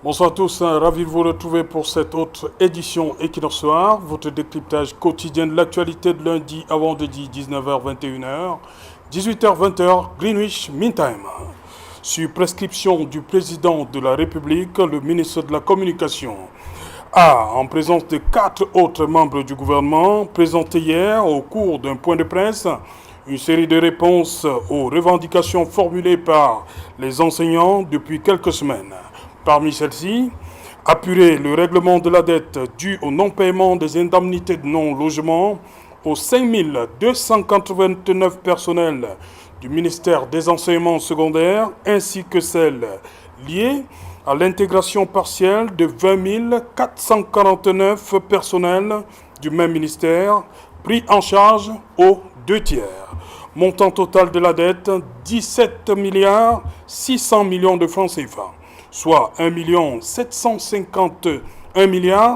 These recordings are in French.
Bonsoir à tous, ravi de vous retrouver pour cette autre édition Equinox Soir, votre décryptage quotidien de l'actualité de lundi à vendredi 19h-21h, 18h-20h, Greenwich Mean Time. Sur prescription du président de la République, le ministre de la Communication a, en présence de 4 autres membres du gouvernement, présenté hier au cours d'un point de presse une série de réponses aux revendications formulées par les enseignants depuis quelques semaines. Parmi celles-ci, apurer le règlement de la dette due au non-paiement des indemnités de non-logement aux 5 289 personnels du ministère des enseignements secondaires ainsi que celles liées à l'intégration partielle de 20 449 personnels du même ministère pris en charge aux 2/3. Montant total de la dette, 17 milliards 600 millions de francs CFA, soit 1 milliard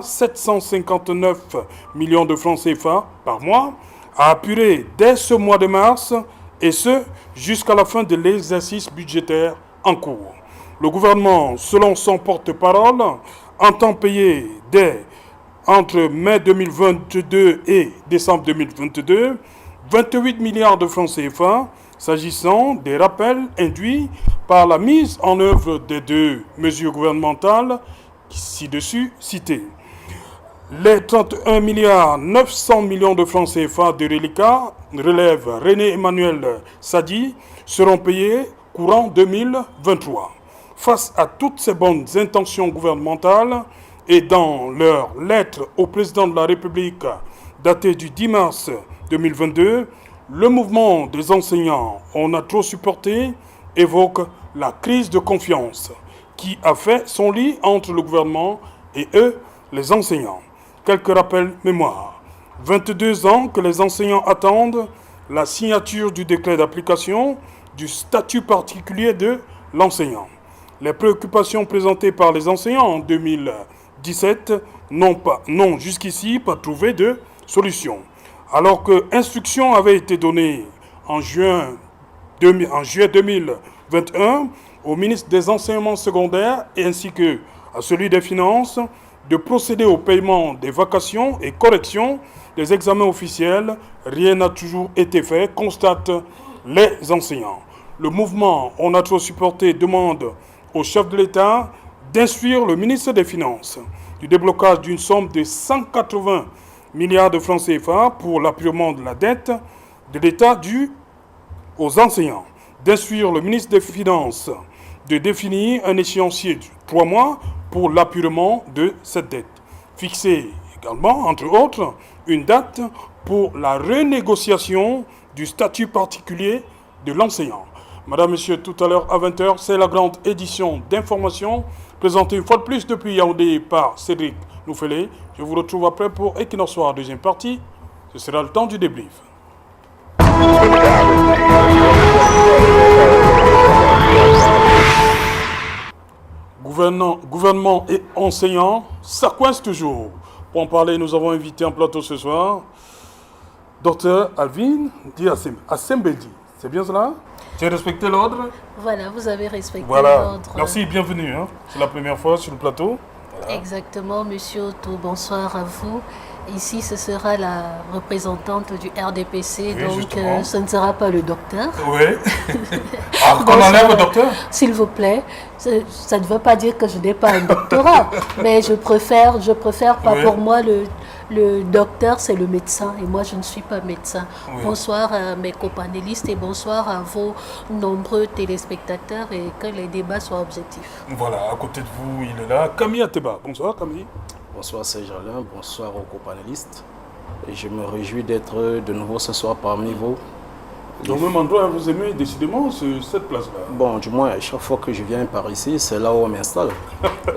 759 millions de francs CFA par mois, à apurer dès ce mois de mars, et ce, jusqu'à la fin de l'exercice budgétaire en cours. Le gouvernement, selon son porte-parole, entend payer dès entre mai 2022 et décembre 2022 28 milliards de francs CFA, s'agissant des rappels induits par la mise en œuvre des 2 mesures gouvernementales ci-dessus citées. Les 31 milliards 900 millions de francs CFA de reliquat, relève René Emmanuel Sadi, seront payés courant 2023. Face à toutes ces bonnes intentions gouvernementales et dans leur lettre au président de la République datée du 10 mars 2022, le mouvement des enseignants On a trop supporté évoque la crise de confiance qui a fait son lit entre le gouvernement et eux, les enseignants. Quelques rappels mémoire. 22 ans que les enseignants attendent la signature du décret d'application du statut particulier de l'enseignant. Les préoccupations présentées par les enseignants en 2017 n'ont jusqu'ici pas trouvé de solution. Alors que instruction avait été donnée en juillet 2021 au ministre des enseignements secondaires ainsi que à celui des Finances de procéder au paiement des vacations et corrections des examens officiels, rien n'a toujours été fait, constatent les enseignants. Le mouvement On a trop supporté demande au chef de l'État d'instruire le ministre des Finances du déblocage d'une somme de 180 milliards de francs CFA pour l'appurement de la dette de l'État due aux enseignants, d'instruire le ministre des Finances de définir un échéancier de 3 mois pour l'appurement de cette dette. Fixer également, entre autres, une date pour la renégociation du statut particulier de l'enseignant. Madame, Monsieur, tout à l'heure à 20h, c'est la grande édition d'information présentée une fois de plus depuis Yaoundé par Cédric Noufélé. Je vous retrouve après pour Equinox Soir, deuxième partie. Ce sera le temps du débrief. Gouvernement et enseignants, ça coince toujours. Pour en parler, nous avons invité en plateau ce soir Dr Alvin Assembeldi. C'est bien cela? Tu as respecté l'ordre? Voilà, vous avez respecté l'ordre. l'ordre. Merci, bienvenue. C'est la première fois sur le plateau. Voilà. Exactement, monsieur Otto, bonsoir à vous. Ici, ce sera la représentante du RDPC, Oui, donc ce ne sera pas le docteur. Oui. Alors, qu'on enlève le docteur? S'il vous plaît, ça ne veut pas dire que je n'ai pas un doctorat, mais je préfère pas Oui. pour moi le docteur, c'est le médecin et moi je ne suis pas médecin. Oui. Bonsoir à mes copanélistes et bonsoir à vos nombreux téléspectateurs et que les débats soient objectifs. Voilà, à côté de vous, il est là. Camille Ateba. Bonsoir, Camille. Bonsoir Serge-Alain, bonsoir aux copanélistes. Et je me réjouis d'être de nouveau ce soir parmi vous. Au même endroit, vous aimez décidément cette place-là. Bon, du moins, à chaque fois que je viens par ici, c'est là où on m'installe.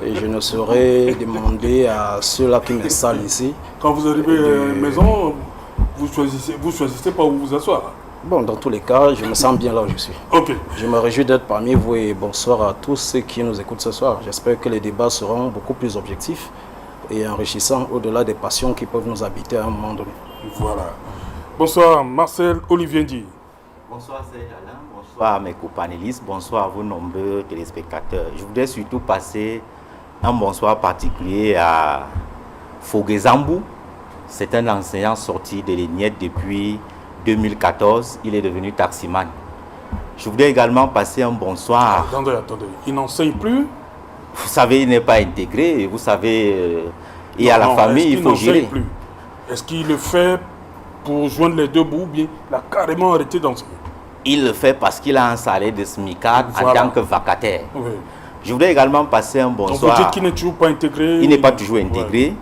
Et je ne saurais demander à ceux-là qui m'installent ici. Quand vous arrivez à la maison, vous choisissez pas où vous asseoir. Bon, dans tous les cas, je me sens bien là où je suis. Ok. Je me réjouis d'être parmi vous et bonsoir à tous ceux qui nous écoutent ce soir. J'espère que les débats seront beaucoup plus objectifs et enrichissants au-delà des passions qui peuvent nous habiter à un moment donné. Voilà. Bonsoir, Marcel Olivier Ndi. Bonsoir Serge Alain, bonsoir à mes copanélistes, bonsoir à vos nombreux téléspectateurs. Je voudrais surtout passer un bonsoir particulier à Foguezambou. C'est un enseignant sorti de l'ENIET depuis 2014. Il est devenu taximan. Je voudrais également passer un bonsoir. Attendez. Il n'enseigne plus? Vous savez, il n'est pas intégré. Vous savez, et à la famille, il faut gérer. Plus? Est-ce qu'il le fait pour joindre les deux bouts ou bien il a carrément arrêté d'enseigner? Il le fait parce qu'il a un salaire de SMICAD en tant que vacataire. Oui. Je voudrais également passer un bonsoir. Donc vous dites qu'il n'est toujours pas intégré? Il n'est pas toujours intégré. Ouais.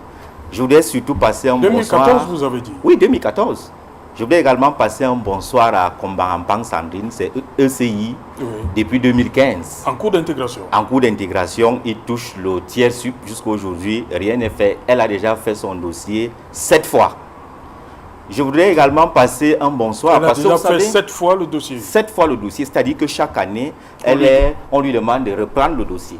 Je voudrais surtout passer un 2014, bonsoir. vous avez dit? Oui, 2014. Je voudrais également passer un bonsoir à Kombarampang Sandrine, c'est ECI, oui, depuis 2015. En cours d'intégration? En cours d'intégration, il touche le tiers sup jusqu'à aujourd'hui. Rien n'est fait. Elle a déjà fait son dossier 7 fois. Je voudrais également passer un bonsoir. Elle a déjà fait 7 fois le dossier? 7 fois le dossier, c'est-à-dire que chaque année, on lui demande de reprendre le dossier.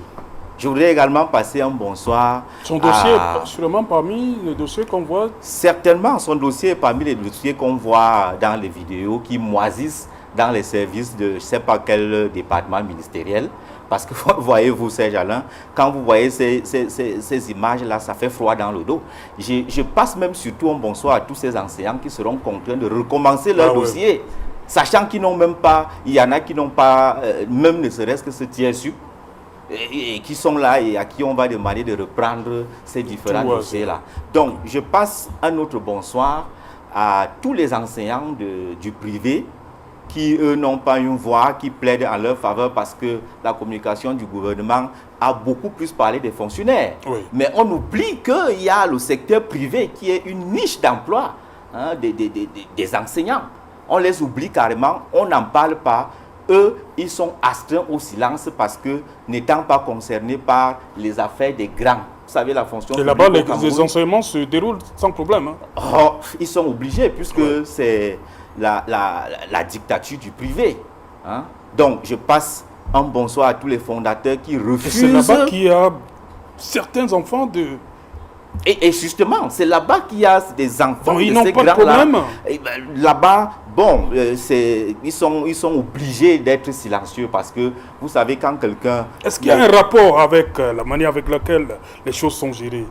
Je voudrais également passer un bonsoir. Son dossier est sûrement parmi les dossiers qu'on voit? Certainement, son dossier est parmi les dossiers qu'on voit dans les vidéos qui moisissent dans les services de je ne sais pas quel département ministériel. Parce que voyez-vous, Serge Alain, quand vous voyez ces images-là, ça fait froid dans le dos. Je passe même surtout un bonsoir à tous ces enseignants qui seront contraints de recommencer leur dossier, sachant qu'ils n'ont même pas, il y en a qui n'ont pas, même ne serait-ce que ce tiers sup, et qui sont là et à qui on va demander de reprendre ces différents dossiers-là. Donc, je passe un autre bonsoir à tous les enseignants du privé qui, eux, n'ont pas une voix, qui plaident en leur faveur parce que la communication du gouvernement a beaucoup plus parlé des fonctionnaires. Oui. Mais on oublie qu'il y a le secteur privé qui est une niche d'emploi, hein, des enseignants. On les oublie carrément, on n'en parle pas. Eux, ils sont astreints au silence parce que, n'étant pas concernés par les affaires des grands, vous savez, la fonction... Et là-bas, les enseignements se déroulent sans problème. Hein. Oh, ils sont obligés puisque c'est la dictature du privé. Hein. Donc, je passe un bonsoir à tous les fondateurs qui refusent... Et c'est là-bas qu'il y a certains enfants de... Et justement, c'est là-bas qu'il y a des enfants. Donc, ils n'ont pas de problème. Là-bas, bon, ils sont obligés d'être silencieux parce que, vous savez, quand quelqu'un... Est-ce qu'il y a un rapport avec la manière avec laquelle les choses sont gérées?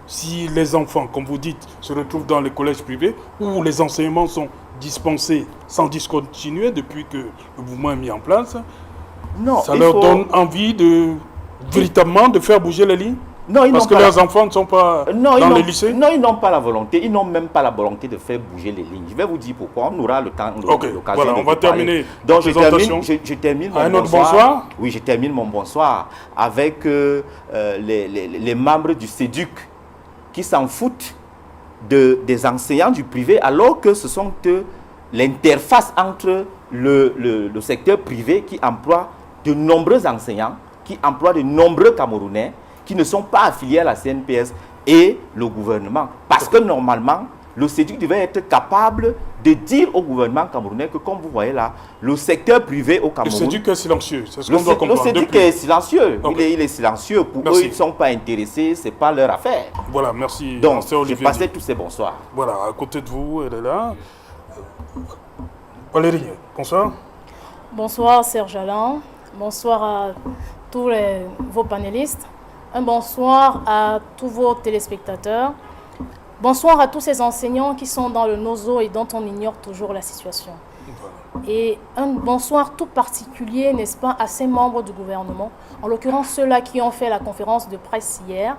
Si les enfants, comme vous dites, se retrouvent dans les collèges privés où les enseignements sont dispensés sans discontinuer depuis que le mouvement est mis en place, non, ça leur donne envie de véritablement de faire bouger les lignes? Non, parce que leurs enfants ne sont pas dans les lycées? Non, ils n'ont pas la volonté. Ils n'ont même pas la volonté de faire bouger les lignes. Je vais vous dire pourquoi. On aura le temps, l'occasion voilà, on va terminer. Donc, je termine mon bonsoir. Oui, je termine mon bonsoir avec les membres du CEDUC qui s'en foutent des enseignants du privé alors que ce sont l'interface entre le secteur privé qui emploie de nombreux enseignants, qui emploie de nombreux Camerounais, qui ne sont pas affiliés à la CNPS et le gouvernement. Parce que normalement, le CEDUC devait être capable de dire au gouvernement camerounais que, comme vous voyez là, le secteur privé au Cameroun... Le CEDUC est silencieux, c'est ce qu'on doit comprendre. Le CEDUC est silencieux, il est silencieux. Pour eux, ils ne sont pas intéressés, ce n'est pas leur affaire. Voilà, merci. Donc, je passais tous ces bonsoirs. Voilà, à côté de vous, elle est là. Valérie, bonsoir. Bonsoir Serge Alain, bonsoir à tous vos panélistes. Un bonsoir à tous vos téléspectateurs. Bonsoir à tous ces enseignants qui sont dans le nozo et dont on ignore toujours la situation. Et un bonsoir tout particulier, n'est-ce pas, à ces membres du gouvernement, en l'occurrence ceux-là qui ont fait la conférence de presse hier,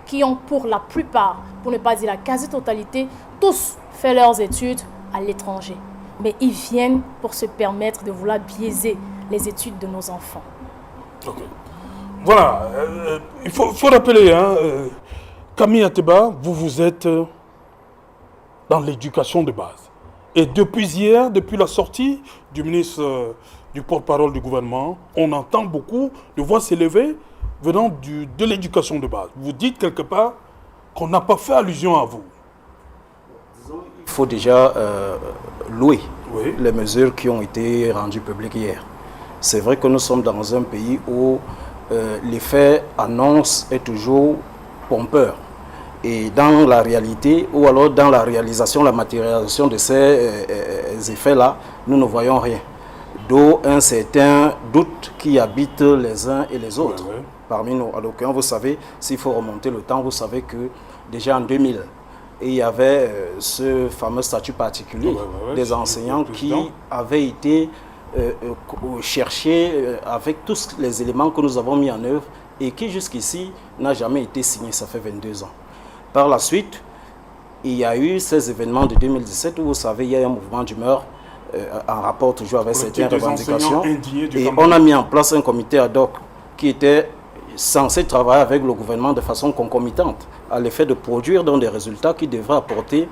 qui ont pour la plupart, pour ne pas dire la quasi-totalité, tous fait leurs études à l'étranger. Mais ils viennent pour se permettre de vouloir biaiser les études de nos enfants. Okay. Voilà, il faut rappeler, hein, Camille Ateba, vous êtes dans l'éducation de base. Et depuis hier, depuis la sortie du ministre, du porte-parole du gouvernement, on entend beaucoup de voix s'élever venant de l'éducation de base. Vous dites quelque part qu'on n'a pas fait allusion à vous. Il faut déjà louer les mesures qui ont été rendues publiques hier. C'est vrai que nous sommes dans un pays où l'effet annonce est toujours pompeur. Et dans la réalité, ou alors dans la réalisation, la matérialisation de ces effets-là, nous ne voyons rien. D'où un certain doute qui habite les uns et les autres. parmi nous. Alors, vous savez, s'il faut remonter le temps, vous savez que déjà en 2000, il y avait ce fameux statut particulier des enseignants qui avait été cherché avec tous les éléments que nous avons mis en œuvre et qui jusqu'ici n'a jamais été signé, ça fait 22 ans. Par la suite, il y a eu ces événements de 2017 où vous savez, il y a eu un mouvement d'humeur en rapport toujours avec certaines revendications. Et on a mis en place un comité ad hoc qui était censé travailler avec le gouvernement de façon concomitante à l'effet de produire donc des résultats qui devraient apporter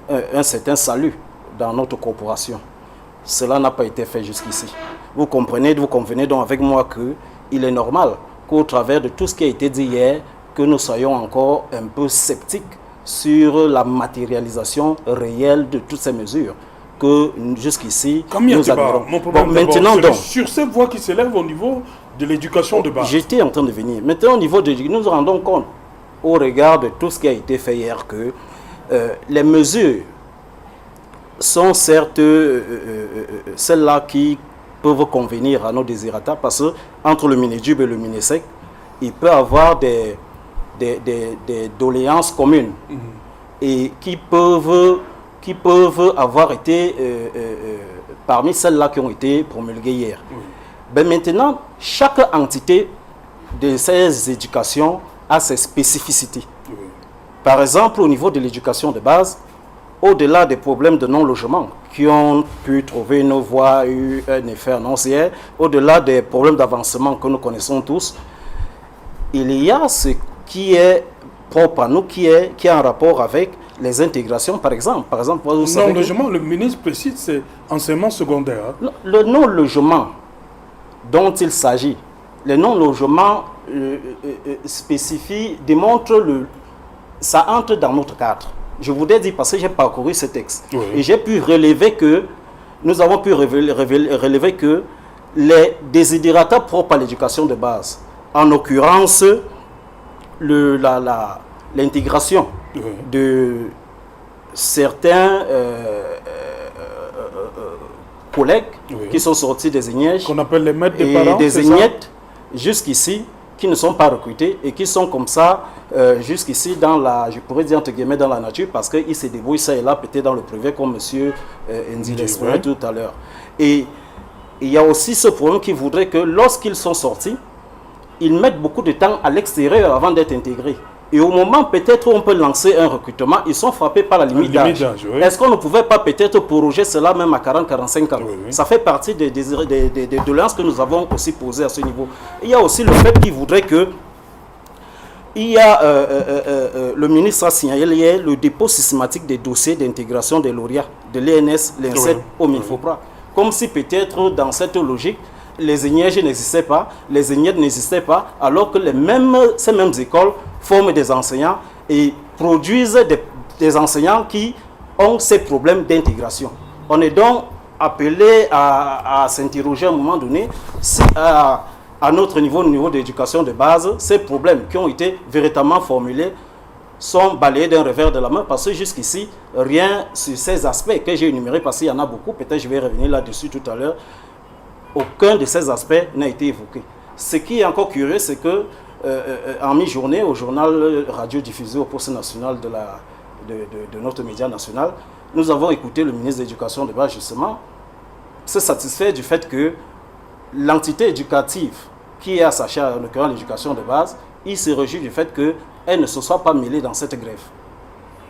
un certain salut dans notre corporation. Cela n'a pas été fait jusqu'ici. Vous comprenez, vous convenez donc avec moi qu'il est normal qu'au travers de tout ce qui a été dit hier, que nous soyons encore un peu sceptiques sur la matérialisation réelle de toutes ces mesures que jusqu'ici nous admirons. Bon, maintenant donc, sur ces voix qui s'élèvent au niveau de l'éducation de base. J'étais en train de venir. Maintenant au niveau de nous nous rendons compte au regard de tout ce qui a été fait hier que les mesures sont certes celles-là qui peuvent convenir à nos désirata parce que entre le Minedjub et le Minesec, il peut y avoir des doléances communes et qui peuvent avoir été parmi celles-là qui ont été promulguées hier. Ben maintenant, chaque entité de ces éducations a ses spécificités. Par exemple, au niveau de l'éducation de base, au-delà des problèmes de non-logement qui ont pu trouver une voie, eu un effet annoncé, au-delà des problèmes d'avancement que nous connaissons tous, il y a ce qui est propre à nous, qui est en rapport avec les intégrations, par exemple. Vous savez, non-logement, le ministre précise, c'est enseignement secondaire. Le non-logement dont il s'agit, le non-logement spécifie, démontre ça entre dans notre cadre. Je voudrais dire, parce que j'ai parcouru ce texte, et j'ai pu relever que, nous avons pu relever que les désidérata propres à l'éducation de base, en l'occurrence, l'intégration de certains collègues qui sont sortis des INEJ, qu'on appelle les maîtres des et parents, des INET, jusqu'ici, qui ne sont pas recrutés et qui sont comme ça jusqu'ici dans la, je pourrais dire entre guillemets dans la nature, parce qu'ils se débrouillent ça et là, peut-être dans le privé, comme M. Ndi l'exprimait tout à l'heure. Et il y a aussi ce problème qui voudrait que lorsqu'ils sont sortis, ils mettent beaucoup de temps à l'extérieur avant d'être intégrés. Et au moment peut-être où on peut lancer un recrutement, ils sont frappés par la limite d'âge. Est-ce qu'on ne pouvait pas peut-être proroger cela même à 40-45 ans? Ça fait partie des doléances que nous avons aussi posées à ce niveau. Il y a aussi le fait qu'il voudrait que le ministre a signalé hier le dépôt systématique des dossiers d'intégration des lauréats de l'ENS, l'INSEP au MINFOPRA. Comme si peut-être dans cette logique, les INEJ n'existaient pas, les INED n'existaient pas, alors que ces mêmes écoles forment des enseignants et produisent des enseignants qui ont ces problèmes d'intégration. On est donc appelé à s'interroger à un moment donné si à notre niveau, au niveau de l'éducation de base, ces problèmes qui ont été véritablement formulés sont balayés d'un revers de la main, parce que jusqu'ici, rien sur ces aspects que j'ai énumérés, parce qu'il y en a beaucoup, peut-être je vais revenir là-dessus tout à l'heure, aucun de ces aspects n'a été évoqué. Ce qui est encore curieux, c'est que en mi-journée, au journal radio diffusé au poste national de notre média national, nous avons écouté le ministre de l'Éducation de base, justement, se satisfaire du fait que l'entité éducative qui est à sa charge, en l'occurrence l'éducation de base, il se réjouit du fait qu'elle ne se soit pas mêlée dans cette grève.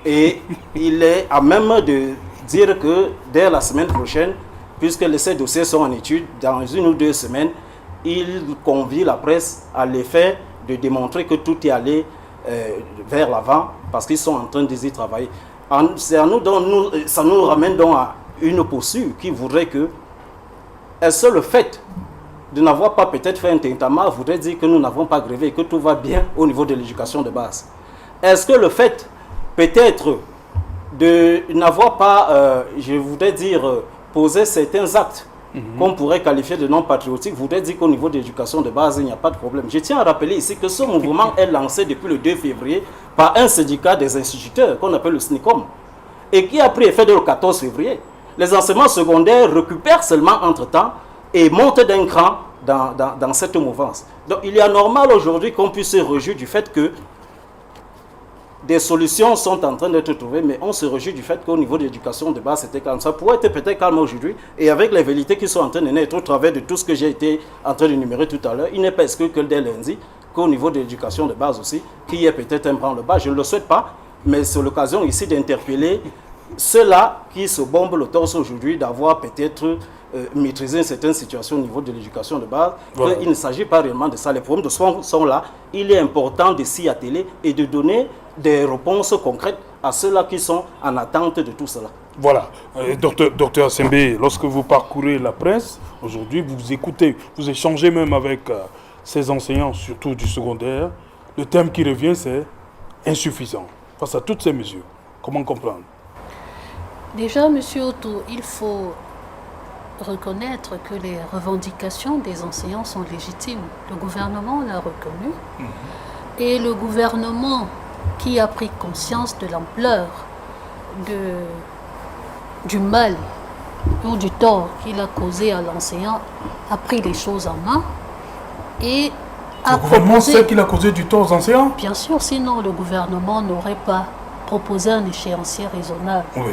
Et il est à même de dire que dès la semaine prochaine, puisque ces dossiers sont en étude, dans 1 ou 2 semaines, il convie la presse à l'effet de démontrer que tout est allé vers l'avant, parce qu'ils sont en train d'y travailler. Ça nous ramène donc à une posture qui voudrait que, est-ce le fait de n'avoir pas peut-être fait un tintamarre voudrait dire que nous n'avons pas grévé et que tout va bien au niveau de l'éducation de base? Est-ce que le fait peut-être de n'avoir pas, je voudrais dire, poser certains actes qu'on pourrait qualifier de non patriotiques voudrait dire qu'au niveau de l'éducation de base, il n'y a pas de problème. Je tiens à rappeler ici que ce mouvement est lancé depuis le 2 février par un syndicat des instituteurs qu'on appelle le SNICOM et qui a pris effet le 14 février. Les enseignements secondaires récupèrent seulement entre-temps et montent d'un cran dans cette mouvance. Donc il y a normal aujourd'hui qu'on puisse se réjouir du fait que des solutions sont en train d'être trouvées, mais on se réjouit du fait qu'au niveau de l'éducation de base, c'était calme. Ça pourrait être peut-être calme aujourd'hui, et avec les vérités qui sont en train de naître au travers de tout ce que j'ai été en train de numérer tout à l'heure, il n'est pas exclu que dès lundi, qu'au niveau de l'éducation de base aussi, qu'il y ait peut-être un branle-bas. Je ne le souhaite pas, mais c'est l'occasion ici d'interpeller ceux-là qui se bombent le torse aujourd'hui d'avoir peut-être maîtrisé une certaine situation au niveau de l'éducation de base. Voilà. Il ne s'agit pas réellement de ça. Les problèmes de soins sont là. Il est important de s'y atteler et de donner des réponses concrètes à ceux-là qui sont en attente de tout cela. Voilà. Docteur Sembe, lorsque vous parcourez la presse, aujourd'hui, vous écoutez, vous échangez même avec ces enseignants, surtout du secondaire, le thème qui revient, c'est insuffisant. Face à toutes ces mesures, comment comprendre? Déjà, M. Otto, il faut reconnaître que les revendications des enseignants sont légitimes. Le gouvernement l'a reconnu. Et le gouvernement qui a pris conscience de l'ampleur du mal ou du tort qu'il a causé à l'enseignant a pris les choses en main et a proposé... Le gouvernement sait qu'il a causé du tort aux enseignants? Bien sûr, sinon le gouvernement n'aurait pas proposé un échéancier raisonnable. Oui.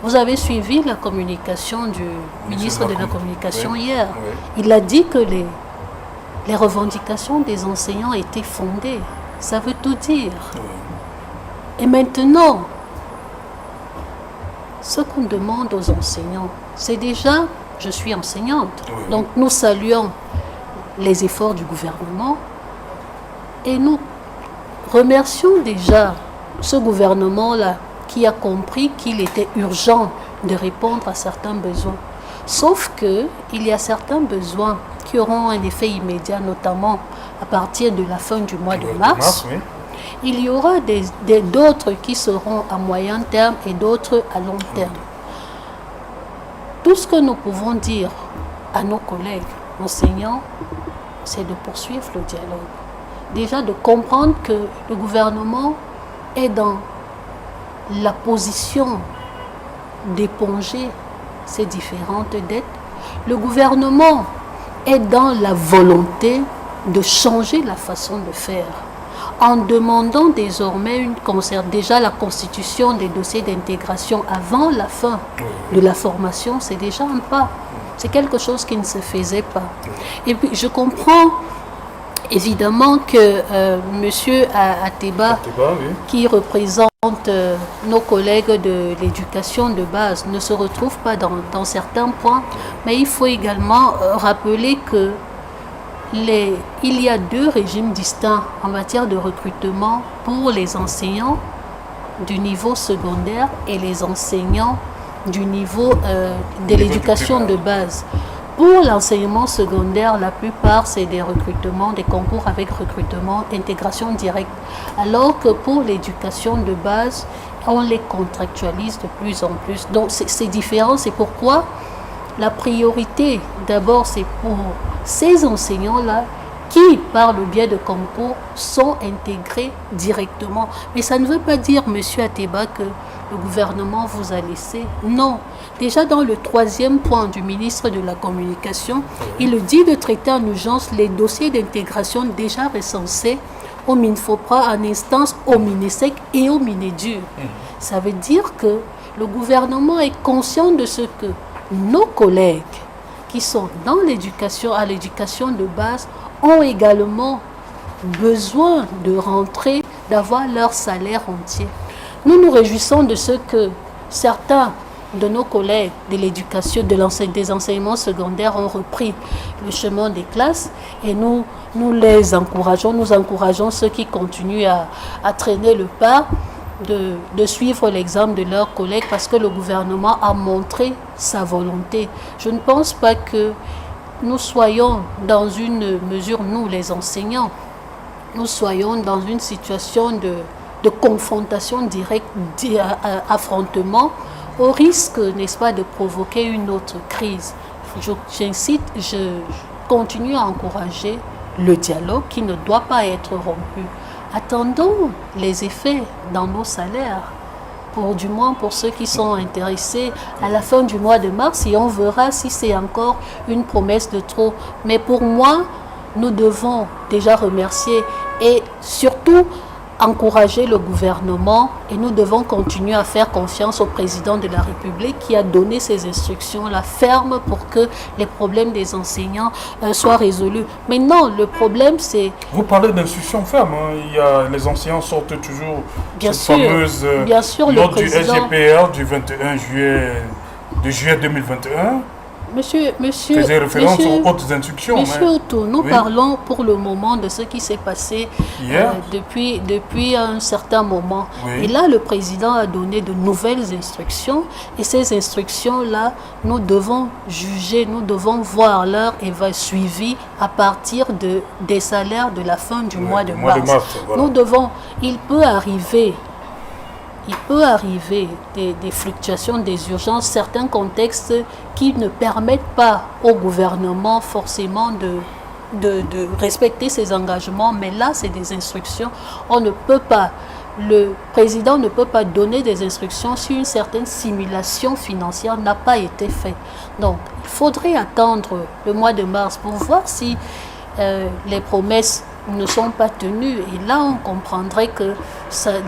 Vous avez suivi la communication du ministre de la Communication hier. Oui. Il a dit que les revendications des enseignants étaient fondées. Ça veut tout dire. Oui. Et maintenant, ce qu'on demande aux enseignants, c'est déjà, je suis enseignante, oui. Donc nous saluons les efforts du gouvernement et nous remercions déjà ce gouvernement-là qui a compris qu'il était urgent de répondre à certains besoins. Sauf qu'il y a certains besoins qui auront un effet immédiat, notamment à partir de la fin du mois de mars. Oui. Il y aura d'autres qui seront à moyen terme et d'autres à long terme. Tout ce que nous pouvons dire à nos collègues enseignants, c'est de poursuivre le dialogue. Déjà de comprendre que le gouvernement est dans la position d'éponger ces différentes dettes. Le gouvernement est dans la volonté de changer la façon de faire en demandant désormais déjà la constitution des dossiers d'intégration avant la fin de la formation. C'est déjà un pas. C'est quelque chose qui ne se faisait pas. Et puis je comprends évidemment que M. Ateba, oui, qui représente nos collègues de l'éducation de base, ne se retrouve pas dans certains points, mais il faut également rappeler que il y a deux régimes distincts en matière de recrutement pour les enseignants du niveau secondaire et les enseignants du niveau de l'éducation de base. Pour l'enseignement secondaire, la plupart, c'est des recrutements, des concours avec recrutement, intégration directe. Alors que pour l'éducation de base, on les contractualise de plus en plus. Donc, c'est différent. C'est pourquoi la priorité, d'abord, c'est pour ces enseignants-là qui, par le biais de concours, sont intégrés directement. Mais ça ne veut pas dire, M. Ateba, que le gouvernement vous a laissé. Non. Déjà dans le troisième point du ministre de la Communication, il dit de traiter en urgence les dossiers d'intégration déjà recensés au MINFOPRA, en instance au MINESEC et au MINEDUR. Ça veut dire que le gouvernement est conscient de ce que nos collègues qui sont dans l'éducation, à l'éducation de base, ont également besoin de rentrer, d'avoir leur salaire entier. Nous nous réjouissons de ce que certains de nos collègues de l'éducation, des enseignements secondaires ont repris le chemin des classes et nous les encourageons, nous encourageons ceux qui continuent à traîner le pas de suivre l'exemple de leurs collègues parce que le gouvernement a montré sa volonté. Je ne pense pas que nous soyons dans une mesure, nous les enseignants, nous soyons dans une situation de confrontation directe, d'affrontement, au risque, n'est-ce pas, de provoquer une autre crise. J'incite, je continue à encourager le dialogue qui ne doit pas être rompu. Attendons les effets dans nos salaires. du moins pour ceux qui sont intéressés, à la fin du mois de mars, et on verra si c'est encore une promesse de trop. Mais pour moi, nous devons déjà remercier et surtout encourager le gouvernement, et nous devons continuer à faire confiance au président de la République qui a donné ces instructions-là fermes pour que les problèmes des enseignants soient résolus. Maintenant, le problème, c'est... Vous parlez d'instructions fermes. Hein. Les enseignants sortent toujours bien cette sûr, fameuse bien sûr, note du SGPR du 21 juillet, de juillet 2021. Monsieur, faisait référence aux hautes instructions. Monsieur Outou, nous parlons pour le moment de ce qui s'est passé depuis un certain moment. Oui. Et là, le président a donné de nouvelles instructions. Et ces instructions-là, nous devons juger, nous devons voir leur suivi à partir des salaires de la fin du mois de mars. Voilà. Nous devons, il peut arriver des fluctuations, des urgences, certains contextes qui ne permettent pas au gouvernement forcément de respecter ses engagements. Mais là, c'est des instructions. On ne peut pas, le président ne peut pas donner des instructions si une certaine simulation financière n'a pas été faite. Donc, il faudrait attendre le mois de mars pour voir si les promesses ne sont pas tenues, et là on comprendrait que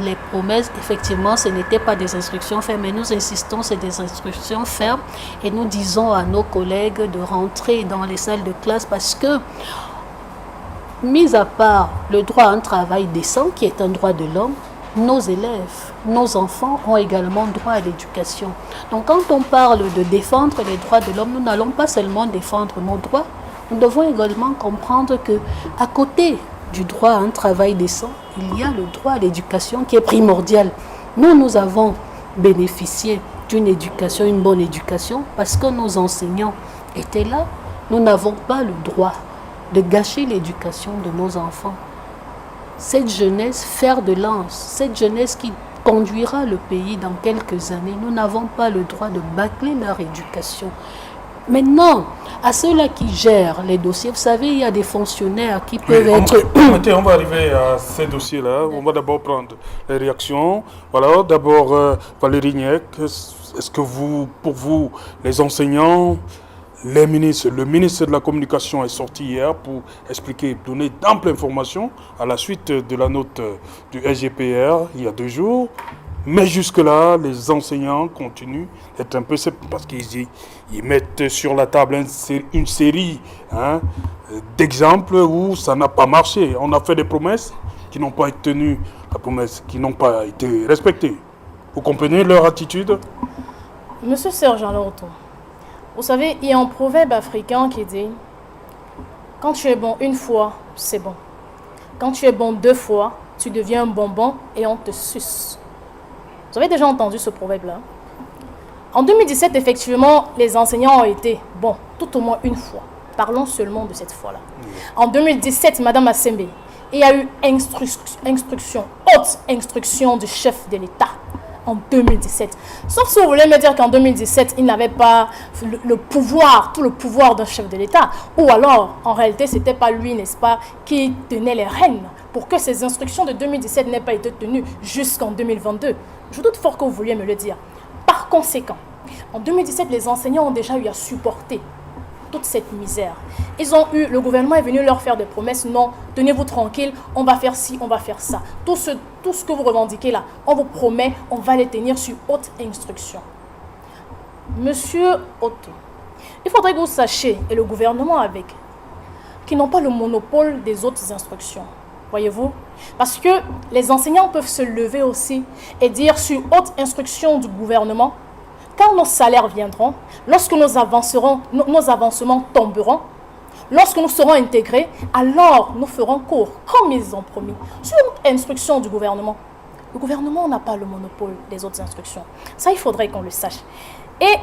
les promesses, effectivement, ce n'étaient pas des instructions fermes, mais nous insistons, c'est des instructions fermes, et nous disons à nos collègues de rentrer dans les salles de classe parce que, mis à part le droit à un travail décent, qui est un droit de l'homme, nos élèves, nos enfants ont également droit à l'éducation. Donc quand on parle de défendre les droits de l'homme, nous n'allons pas seulement défendre nos droits, nous devons également comprendre qu'à côté du droit à un travail décent, il y a le droit à l'éducation qui est primordial. Nous avons bénéficié d'une éducation, une bonne éducation, parce que nos enseignants étaient là. Nous n'avons pas le droit de gâcher l'éducation de nos enfants. Cette jeunesse, fer de lance, cette jeunesse qui conduira le pays dans quelques années, nous n'avons pas le droit de bâcler leur éducation. Maintenant, à ceux-là qui gèrent les dossiers, vous savez, il y a des fonctionnaires qui peuvent être... On va arriver à ces dossiers-là. On va d'abord prendre les réactions. Voilà, d'abord, Valérie Niek, est-ce que pour vous, les enseignants, le ministre de la Communication est sorti hier pour expliquer, donner d'amples informations à la suite de la note du SGPR il y a 2 jours. Mais jusque-là, les enseignants continuent d'être un peu sceptiques parce qu'ils mettent sur la table une série d'exemples où ça n'a pas marché. On a fait des promesses qui n'ont pas été tenues, qui n'ont pas été respectées. Vous comprenez leur attitude? Monsieur Sergent Lorto, vous savez, il y a un proverbe africain qui dit « Quand tu es bon une fois, c'est bon. Quand tu es bon 2 fois, tu deviens un bonbon et on te suce. » Vous avez déjà entendu ce proverbe-là? En 2017, effectivement, les enseignants ont été bons, tout au moins une fois. Parlons seulement de cette fois-là. En 2017, Madame Assembe, il y a eu haute instruction du chef de l'État en 2017. Sauf si vous voulez me dire qu'en 2017, il n'avait pas le pouvoir, tout le pouvoir d'un chef de l'État. Ou alors, en réalité, ce n'était pas lui, n'est-ce pas, qui tenait les rênes pour que ces instructions de 2017 n'aient pas été tenues jusqu'en 2022. Je doute fort que vous vouliez me le dire. Par conséquent, en 2017, les enseignants ont déjà eu à supporter toute cette misère. Le gouvernement est venu leur faire des promesses. Non, tenez-vous tranquille, on va faire ci, on va faire ça. Tout ce que vous revendiquez là, on vous promet, on va les tenir sur haute instruction. Monsieur Otto, il faudrait que vous sachiez, et le gouvernement avec, qu'ils n'ont pas le monopole des autres instructions. Voyez-vous? Parce que les enseignants peuvent se lever aussi et dire sur haute instruction du gouvernement, quand nos salaires viendront, lorsque nos avancements tomberont, lorsque nous serons intégrés, alors nous ferons cours, comme ils ont promis, sur instruction du gouvernement. Le gouvernement n'a pas le monopole des autres instructions. Ça, il faudrait qu'on le sache. Et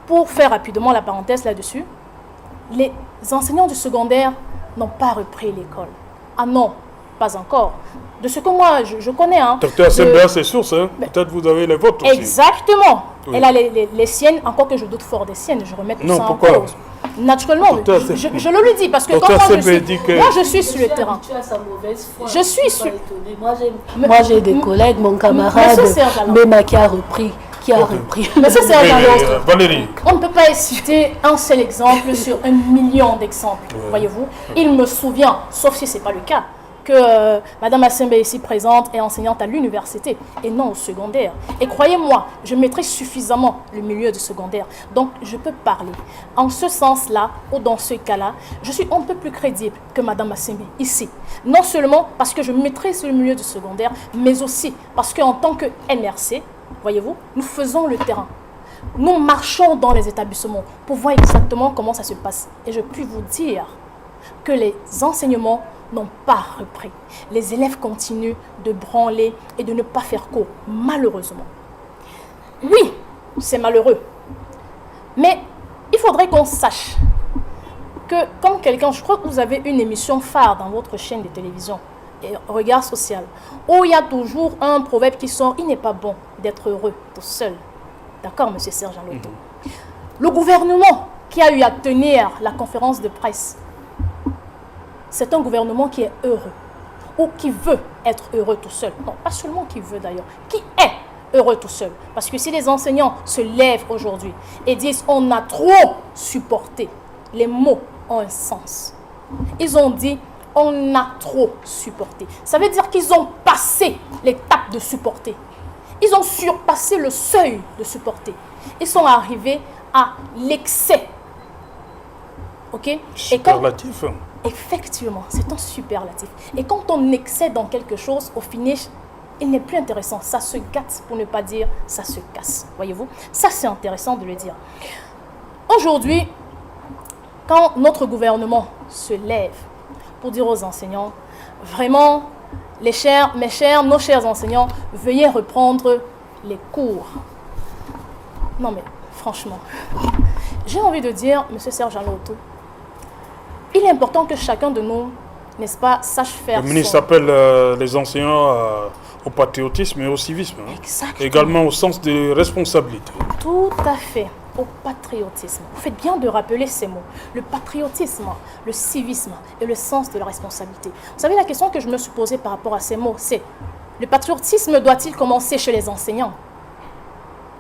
pour faire rapidement la parenthèse là-dessus, les enseignants du secondaire n'ont pas repris l'école. Ah non, pas encore. De ce que moi, je connais. Docteur Assembe a ses sources. Peut-être vous avez les vôtres aussi. Exactement. Oui. Elle a les siennes, encore que je doute fort des siennes. Je remets tout ça en cause. Naturellement, je le lui dis parce que quand moi je suis sur le terrain. Je suis sur... Moi j'ai des collègues, mon camarade Bema qui a repris. Mais ça, c'est Valérie. On ne peut pas citer un seul exemple sur 1 million d'exemples, voyez-vous. Il me souvient, sauf si ce n'est pas le cas, que Madame Assembe ici présente est enseignante à l'université et non au secondaire. Et croyez-moi, je maîtrise suffisamment le milieu du secondaire. Donc, je peux parler. En ce sens-là, ou dans ce cas-là, je suis un peu plus crédible que Madame Assembe ici. Non seulement parce que je maîtrise le milieu du secondaire, mais aussi parce qu'en tant que NRC, voyez-vous, nous faisons le terrain. Nous marchons dans les établissements pour voir exactement comment ça se passe. Et je puis vous dire que les enseignements n'ont pas repris. Les élèves continuent de branler et de ne pas faire cours, malheureusement. Oui, c'est malheureux. Mais il faudrait qu'on sache que, comme quelqu'un, je crois que vous avez une émission phare dans votre chaîne de télévision, Regard social, où il y a toujours un proverbe qui sort, il n'est pas bon d'être heureux tout seul. D'accord, monsieur Serge Loto? Le gouvernement qui a eu à tenir la conférence de presse, c'est un gouvernement qui est heureux, ou qui veut être heureux tout seul. Non, pas seulement qui veut d'ailleurs, qui est heureux tout seul. Parce que si les enseignants se lèvent aujourd'hui et disent « on a trop supporté », les mots ont un sens. Ils ont dit « on a trop supporté ». Ça veut dire qu'ils ont passé l'étape de supporter. Ils ont surpassé le seuil de supporter. Ils sont arrivés à l'excès. Ok? Superlatif. Effectivement, c'est un superlatif. Et quand on excède dans quelque chose, au finish, il n'est plus intéressant. Ça se gâte, pour ne pas dire ça se casse. Voyez-vous? Ça, c'est intéressant de le dire. Aujourd'hui, quand notre gouvernement se lève pour dire aux enseignants, vraiment, nos chers enseignants, veuillez reprendre les cours. Non mais, franchement, j'ai envie de dire, monsieur Serge Loto, il est important que chacun de nous, n'est-ce pas, sache faire. Le ministre appelle les enseignants au patriotisme et au civisme. Hein. Exactement. Également au sens de responsabilité. Tout à fait, au patriotisme. Vous faites bien de rappeler ces mots. Le patriotisme, le civisme et le sens de la responsabilité. Vous savez, la question que je me suis posée par rapport à ces mots, c'est le patriotisme doit-il commencer chez les enseignants?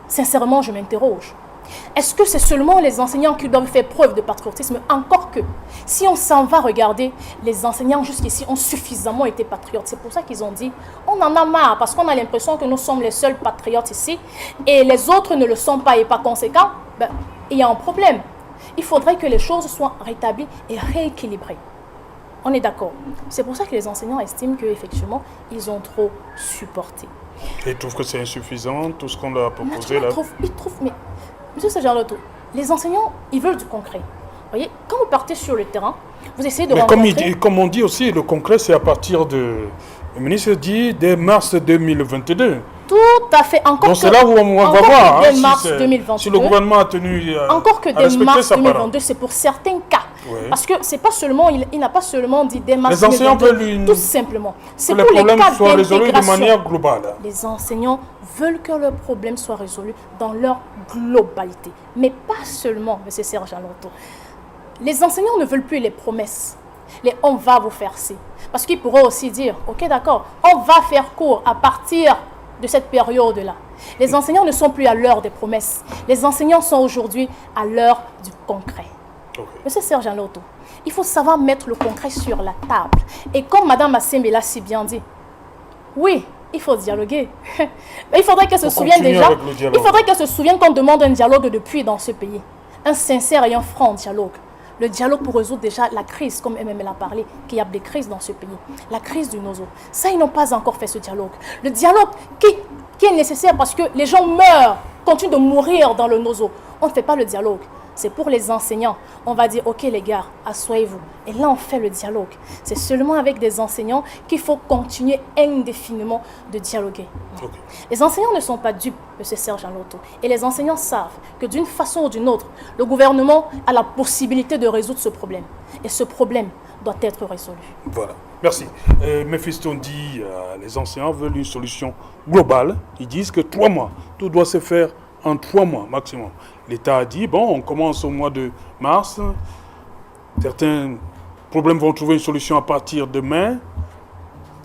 Sincèrement, je m'interroge. Est-ce que c'est seulement les enseignants qui doivent faire preuve de patriotisme? Encore que, si on s'en va regarder, les enseignants jusqu'ici ont suffisamment été patriotes. C'est pour ça qu'ils ont dit, on en a marre, parce qu'on a l'impression que nous sommes les seuls patriotes ici, et les autres ne le sont pas, et par conséquent, il y a un problème. Il faudrait que les choses soient rétablies et rééquilibrées. On est d'accord. C'est pour ça que les enseignants estiment qu'effectivement, ils ont trop supporté. Et ils trouvent que c'est insuffisant, tout ce qu'on leur a proposé là. Ils trouvent, mais... Monsieur Serge Loto, les enseignants, ils veulent du concret. Vous voyez, quand vous partez sur le terrain, vous essayez de rencontrer... Comme on dit aussi, le concret, c'est à partir de... Le ministre dit dès mars 2022. Tout à fait. Encore donc c'est là où on va voir dès mars 2022, si le gouvernement a tenu encore que dès mars 2022, c'est pour certains cas. Oui. Parce que c'est pas seulement, il n'a pas seulement dit dès mars 2022. Les enseignants veulent tout simplement. C'est pour les problèmes soient résolus de manière globale. Les enseignants veulent que leurs problèmes soient résolus dans leur globalité. Mais pas seulement, M. Serge Loto. Les enseignants ne veulent plus les promesses. On va vous faire ci. Parce qu'ils pourraient aussi dire, ok d'accord, on va faire cours à partir de cette période-là. Les enseignants ne sont plus à l'heure des promesses. Les enseignants sont aujourd'hui à l'heure du concret. Okay. Monsieur Serge Loto, il faut savoir mettre le concret sur la table. Et comme Mme Assembe l'a si bien dit, oui, il faut dialoguer. Mais il faudrait qu'elle se souvienne déjà, il faudrait qu'elle se souvienne qu'on demande un dialogue depuis dans ce pays. Un sincère et un franc dialogue. Le dialogue pour résoudre déjà la crise, comme MML a parlé, qu'il y a des crises dans ce pays. La crise du Nozo. Ça, ils n'ont pas encore fait ce dialogue. Le dialogue qui est nécessaire parce que les gens meurent, continuent de mourir dans le Nozo. On ne fait pas le dialogue. C'est pour les enseignants. On va dire, ok les gars, asseyez-vous. Et là, on fait le dialogue. C'est seulement avec des enseignants qu'il faut continuer indéfiniment de dialoguer. Okay. Les enseignants ne sont pas dupes, M. Serge Loto. Et les enseignants savent que d'une façon ou d'une autre, le gouvernement a la possibilité de résoudre ce problème. Et ce problème doit être résolu. Voilà. Merci. Mephisto dit les enseignants veulent une solution globale. Ils disent que 3 mois, tout doit se faire en 3 mois maximum. L'État a dit, bon, on commence au mois de mars. Certains problèmes vont trouver une solution à partir de mai.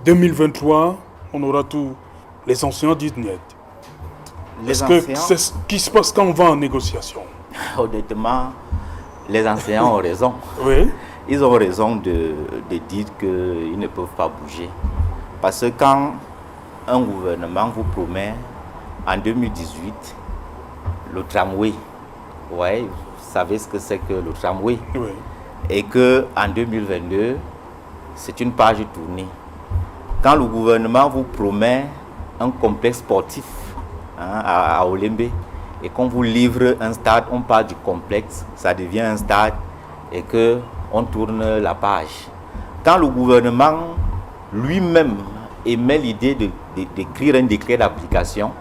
2023, on aura tout. Les enseignants disent net. Est-ce que c'est ce qui se passe quand on va en négociation? Honnêtement, les enseignants ont raison. Oui. Ils ont raison de dire qu'ils ne peuvent pas bouger. Parce que quand un gouvernement vous promet en 2018 le tramway, ouais, vous savez ce que c'est que le tramway, Oui. et qu'en 2022, c'est une page tournée. Quand le gouvernement vous promet un complexe sportif à Olembe, et qu'on vous livre un stade, on parle du complexe, ça devient un stade, et qu'on tourne la page. Quand le gouvernement lui-même émet l'idée d'écrire un décret d'application,